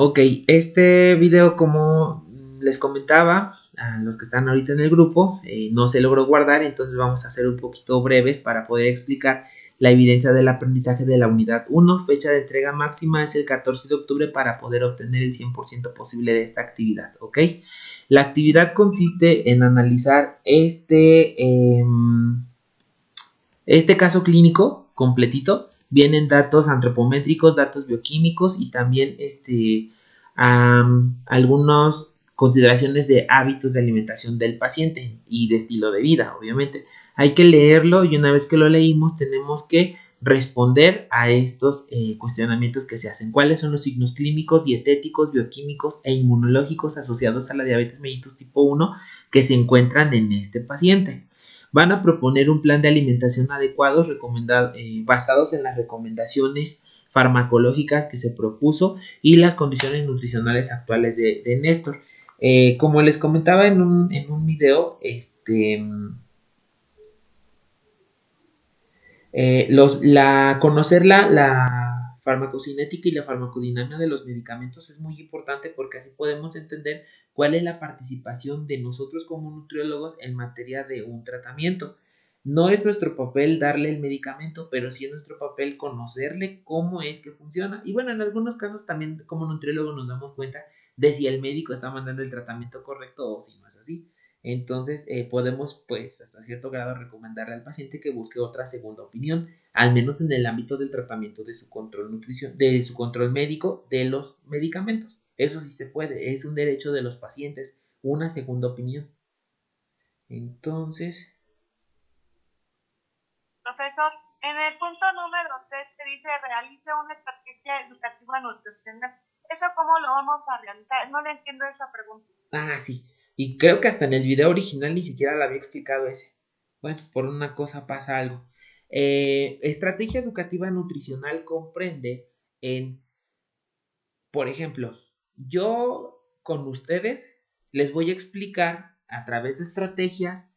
Ok, este video, como les comentaba a los que están ahorita en el grupo, no se logró guardar, entonces vamos a hacer un poquito breves para poder explicar la evidencia del aprendizaje de la unidad 1. Fecha de entrega máxima es el 14 de octubre para poder obtener el 100% posible de esta actividad, ¿ok? La actividad consiste en analizar este caso clínico completito. Vienen datos antropométricos, datos bioquímicos y también algunas consideraciones de hábitos de alimentación del paciente y de estilo de vida, obviamente. Hay que leerlo y una vez que lo leímos tenemos que responder a estos cuestionamientos que se hacen. ¿Cuáles son los signos clínicos, dietéticos, bioquímicos e inmunológicos asociados a la diabetes mellitus tipo 1 que se encuentran en este paciente? Van a proponer un plan de alimentación adecuado basados en las recomendaciones farmacológicas que se propuso y las condiciones nutricionales actuales de Néstor. Como les comentaba en un video, conocer la farmacocinética y la farmacodinámica de los medicamentos es muy importante porque así podemos entender cuál es la participación de nosotros como nutriólogos en materia de un tratamiento. No es nuestro papel darle el medicamento, pero sí es nuestro papel conocerle cómo es que funciona. Y bueno, en algunos casos también como nutriólogo nos damos cuenta de si el médico está mandando el tratamiento correcto o si no es así. Entonces podemos pues hasta cierto grado recomendarle al paciente que busque otra segunda opinión, al menos en el ámbito del tratamiento de su control nutrición, de su control médico de los medicamentos. Eso sí se puede, es un derecho de los pacientes, una segunda opinión. Entonces, Profesor, en el punto número 3 que dice realice una estrategia educativa nutricional. ¿Eso cómo lo vamos a realizar? No le entiendo esa pregunta. sí, y creo que hasta en el video original ni siquiera le había explicado ese. Bueno, por una cosa pasa algo. Estrategia educativa nutricional comprende en, por ejemplo, yo con ustedes les voy a explicar a través de estrategias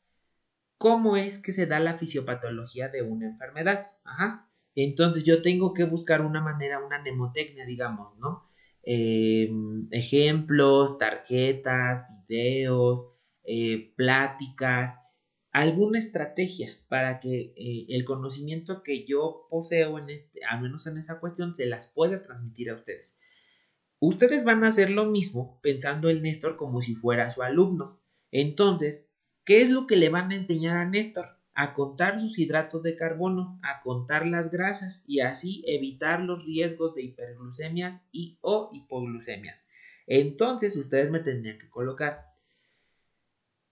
cómo es que se da la fisiopatología de una enfermedad. Ajá. Entonces yo tengo que buscar una manera, una mnemotecnia, digamos, ¿no? Eh, Ejemplos, tarjetas, videos, pláticas, alguna estrategia para que el conocimiento que yo poseo al menos en esa cuestión, se las pueda transmitir a ustedes. Ustedes van a hacer lo mismo pensando en Néstor como si fuera su alumno. Entonces, ¿qué es lo que le van a enseñar a Néstor? A contar sus hidratos de carbono, a contar las grasas y así evitar los riesgos de hiperglucemias y o hipoglucemias. Entonces, ustedes me tendrían que colocar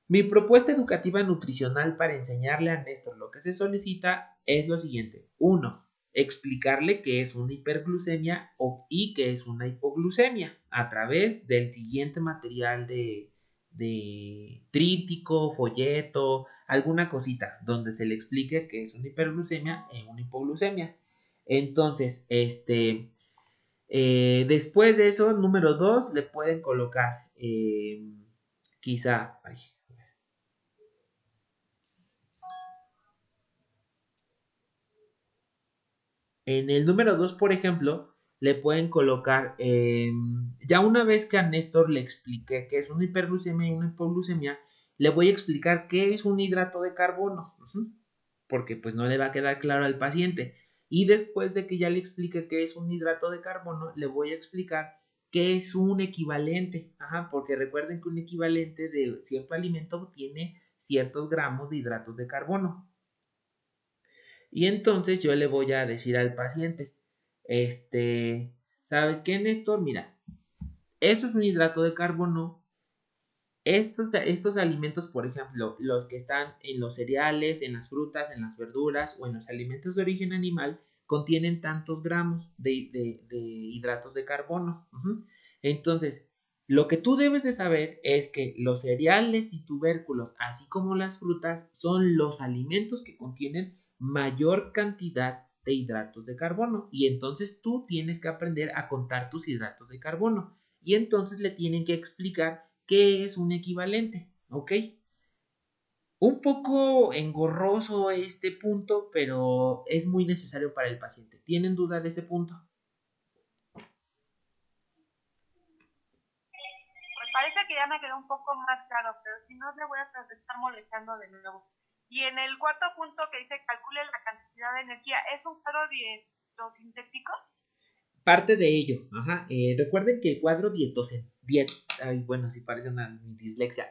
mi propuesta educativa nutricional para enseñarle a Néstor lo que se solicita es lo siguiente. 1. Explicarle qué es una hiperglucemia y qué es una hipoglucemia a través del siguiente material de tríptico, folleto, alguna cosita donde se le explique qué es una hiperglucemia y una hipoglucemia. Entonces, después de eso, número 2, le pueden colocar quizá... Ay, en el número 2, por ejemplo, le pueden colocar, ya una vez que a Néstor le expliqué qué es una hiperglucemia y una hipoglucemia, le voy a explicar qué es un hidrato de carbono, porque pues no le va a quedar claro al paciente. Y después de que ya le explique qué es un hidrato de carbono, le voy a explicar qué es un equivalente, porque recuerden que un equivalente de cierto alimento tiene ciertos gramos de hidratos de carbono. Y entonces yo le voy a decir al paciente, ¿sabes qué, Néstor? Mira, esto es un hidrato de carbono. Estos alimentos, por ejemplo, los que están en los cereales, en las frutas, en las verduras o en los alimentos de origen animal, contienen tantos gramos de hidratos de carbono. Entonces, lo que tú debes de saber es que los cereales y tubérculos, así como las frutas, son los alimentos que contienen mayor cantidad de hidratos de carbono. Y entonces tú tienes que aprender a contar tus hidratos de carbono. Y entonces le tienen que explicar qué es un equivalente, ¿ok? Un poco engorroso este punto, pero es muy necesario para el paciente. ¿Tienen duda de ese punto? ya me quedó un poco más claro, pero si no, le voy a estar molestando de nuevo. Y en el cuarto punto que dice calcule la cantidad de energía, ¿es un cuadro sintético? Parte de ello, ajá. Recuerden que el cuadro bueno, si parece una dislexia,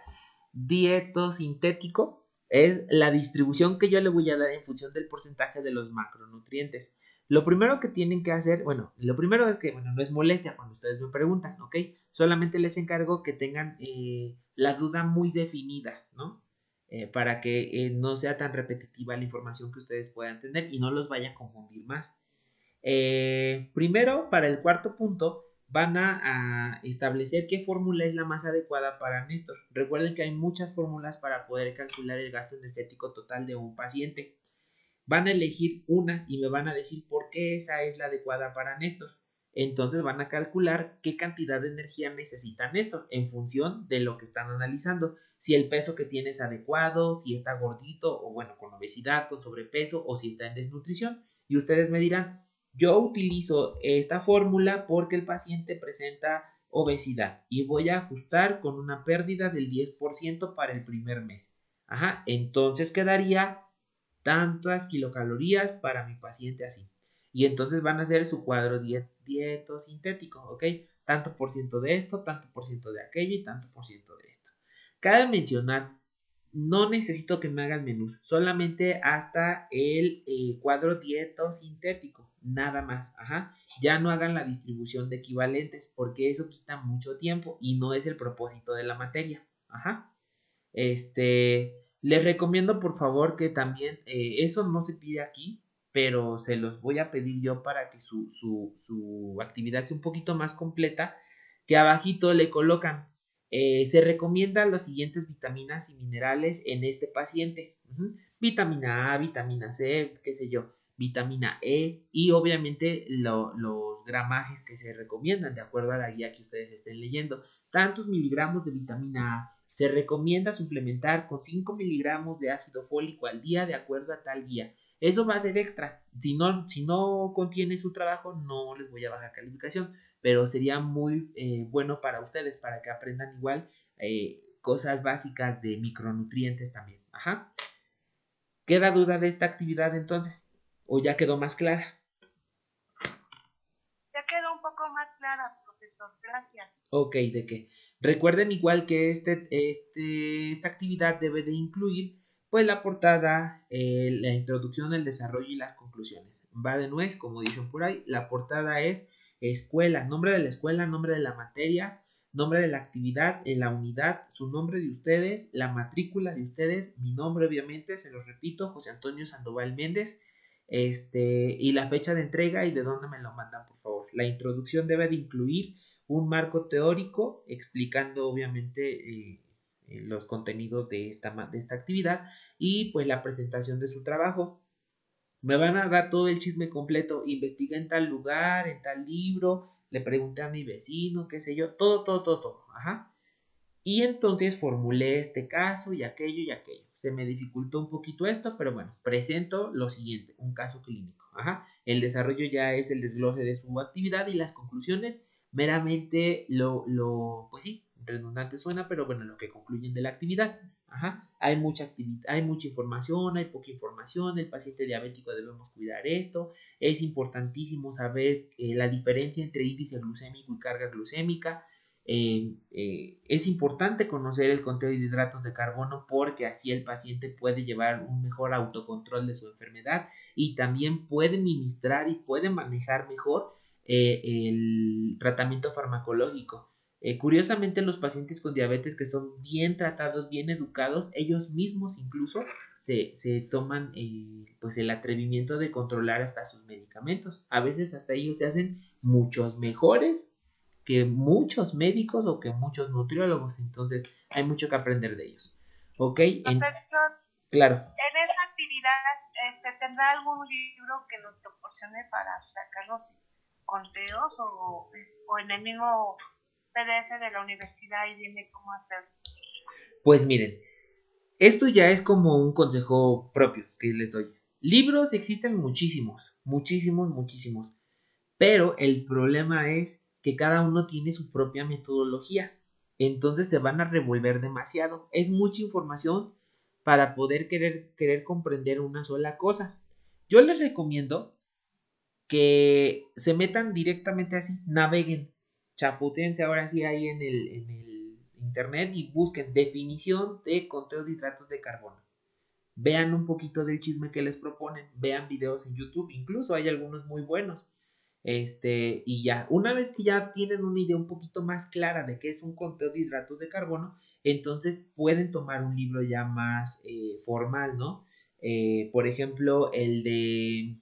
dietosintético es la distribución que yo le voy a dar en función del porcentaje de los macronutrientes. Lo primero que tienen que hacer, bueno, lo primero es que, bueno, no es molestia cuando ustedes me preguntan, ¿ok? Solamente les encargo que tengan la duda muy definida, ¿no? Para que no sea tan repetitiva la información que ustedes puedan tener y no los vaya a confundir más. Primero, para el cuarto punto, van a establecer qué fórmula es la más adecuada para Néstor. Recuerden que hay muchas fórmulas para poder calcular el gasto energético total de un paciente. Van a elegir una y me van a decir por qué esa es la adecuada para Néstor. Entonces van a calcular qué cantidad de energía necesita Néstor en función de lo que están analizando. Si el peso que tiene es adecuado, si está gordito o bueno, con obesidad, con sobrepeso o si está en desnutrición. Y ustedes me dirán, yo utilizo esta fórmula porque el paciente presenta obesidad y voy a ajustar con una pérdida del 10% para el primer mes. Ajá, entonces quedaría tantas kilocalorías para mi paciente así. Y entonces van a hacer su cuadro dieto sintético, ¿ok? Tanto por ciento de esto, tanto por ciento de aquello y tanto por ciento de esto. Cabe mencionar, no necesito que me hagan menús, solamente hasta el cuadro dieto sintético, nada más, ajá. Ya no hagan la distribución de equivalentes porque eso quita mucho tiempo y no es el propósito de la materia, ajá. Les recomiendo por favor que también, eso no se pide aquí, pero se los voy a pedir yo para que su actividad sea un poquito más completa, que abajito le colocan, se recomiendan las siguientes vitaminas y minerales en este paciente. Vitamina A, vitamina C, qué sé yo, vitamina E y obviamente los gramajes que se recomiendan de acuerdo a la guía que ustedes estén leyendo. Tantos miligramos de vitamina A. Se recomienda suplementar con 5 miligramos de ácido fólico al día de acuerdo a tal guía. Eso va a ser extra. Si no contiene su trabajo, no les voy a bajar calificación, pero sería muy bueno para ustedes, para que aprendan igual cosas básicas de micronutrientes también. Ajá. ¿Queda duda de esta actividad entonces? ¿O ya quedó más clara? Ya quedó un poco más clara, profesor. Gracias. Ok, ¿de qué? Recuerden igual que esta actividad debe de incluir pues la portada, la introducción, el desarrollo y las conclusiones. Va de nuez, como dicen por ahí. La portada es escuela, nombre de la escuela, nombre de la materia, nombre de la actividad, en la unidad, su nombre de ustedes, la matrícula de ustedes, mi nombre obviamente, se los repito, José Antonio Sandoval Méndez, y la fecha de entrega y de dónde me lo mandan, por favor. La introducción debe de incluir un marco teórico explicando obviamente los contenidos de esta actividad y pues la presentación de su trabajo. Me van a dar todo el chisme completo, investigué en tal lugar, en tal libro, le pregunté a mi vecino, qué sé yo, todo, todo, todo, todo, ajá. Y entonces formulé este caso y aquello y aquello. Se me dificultó un poquito esto, pero bueno, presento lo siguiente, un caso clínico. Ajá. El desarrollo ya es el desglose de su actividad y las conclusiones meramente pues sí, redundante suena, pero bueno, lo que concluyen de la actividad. Ajá. Hay mucha actividad, hay mucha información, hay poca información, el paciente diabético debemos cuidar esto, es importantísimo saber la diferencia entre índice glucémico y carga glucémica. Es importante conocer el conteo de hidratos de carbono porque así el paciente puede llevar un mejor autocontrol de su enfermedad y también puede ministrar y puede manejar mejor el tratamiento farmacológico. Curiosamente, los pacientes con diabetes que son bien tratados, bien educados, ellos mismos incluso se toman pues el atrevimiento de controlar hasta sus medicamentos. A veces hasta ellos se hacen muchos mejores que muchos médicos o que muchos nutriólogos, entonces hay mucho que aprender de ellos. ¿Ok? Profesor, Claro. en esa actividad, ¿tendrá algún libro que nos proporcione para sacar los conteos o en el mismo PDF de la universidad y viene cómo hacerlo? Pues miren, esto ya es como un consejo propio que les doy. Libros existen muchísimos, muchísimos, muchísimos, pero el problema es que cada uno tiene su propia metodología. entonces se van a revolver demasiado. Es mucha información para poder querer comprender una sola cosa. Yo les recomiendo que se metan directamente así, naveguen, chaputense ahora sí ahí en el internet y busquen definición de conteo de hidratos de carbono. Vean un poquito del chisme que les proponen, vean videos en YouTube, incluso hay algunos muy buenos. Y ya, una vez que ya tienen una idea un poquito más clara de qué es un conteo de hidratos de carbono, entonces pueden tomar un libro ya más formal, ¿no? Por ejemplo, el de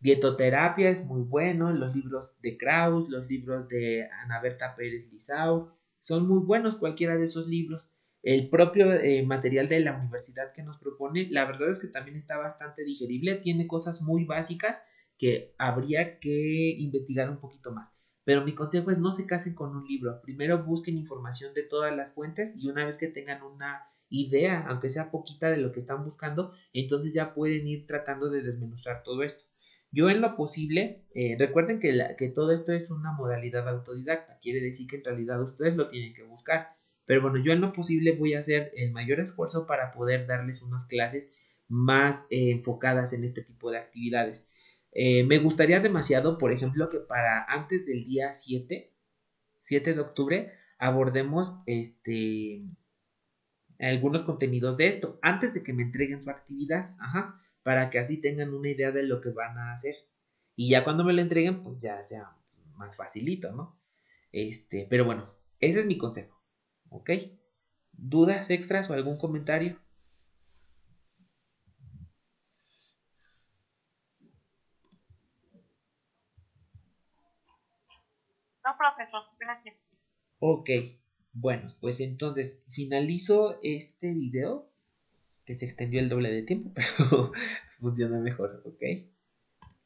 Dietoterapia es muy bueno, los libros de Krauss, los libros de Ana Berta Pérez Lizau, son muy buenos cualquiera de esos libros. El propio material de la universidad que nos propone, la verdad es que también está bastante digerible, tiene cosas muy básicas que habría que investigar un poquito más. Pero mi consejo es no se casen con un libro, primero busquen información de todas las fuentes y una vez que tengan una idea, aunque sea poquita de lo que están buscando, entonces ya pueden ir tratando de desmenuzar todo esto. Yo en lo posible, recuerden que todo esto es una modalidad autodidacta, quiere decir que en realidad ustedes lo tienen que buscar, pero bueno, yo en lo posible voy a hacer el mayor esfuerzo para poder darles unas clases más enfocadas en este tipo de actividades. Me gustaría demasiado, por ejemplo, que para antes del día 7 de octubre, abordemos algunos contenidos de esto antes de que me entreguen su actividad, ajá, para que así tengan una idea de lo que van a hacer. Y ya cuando me lo entreguen, pues ya sea más facilito, ¿no? Pero bueno, ese es mi consejo, ¿ok? ¿Dudas extras o algún comentario? No, profesor, gracias. Ok, bueno, pues entonces finalizo este video, que se extendió el doble de tiempo, pero funciona mejor, ¿ok?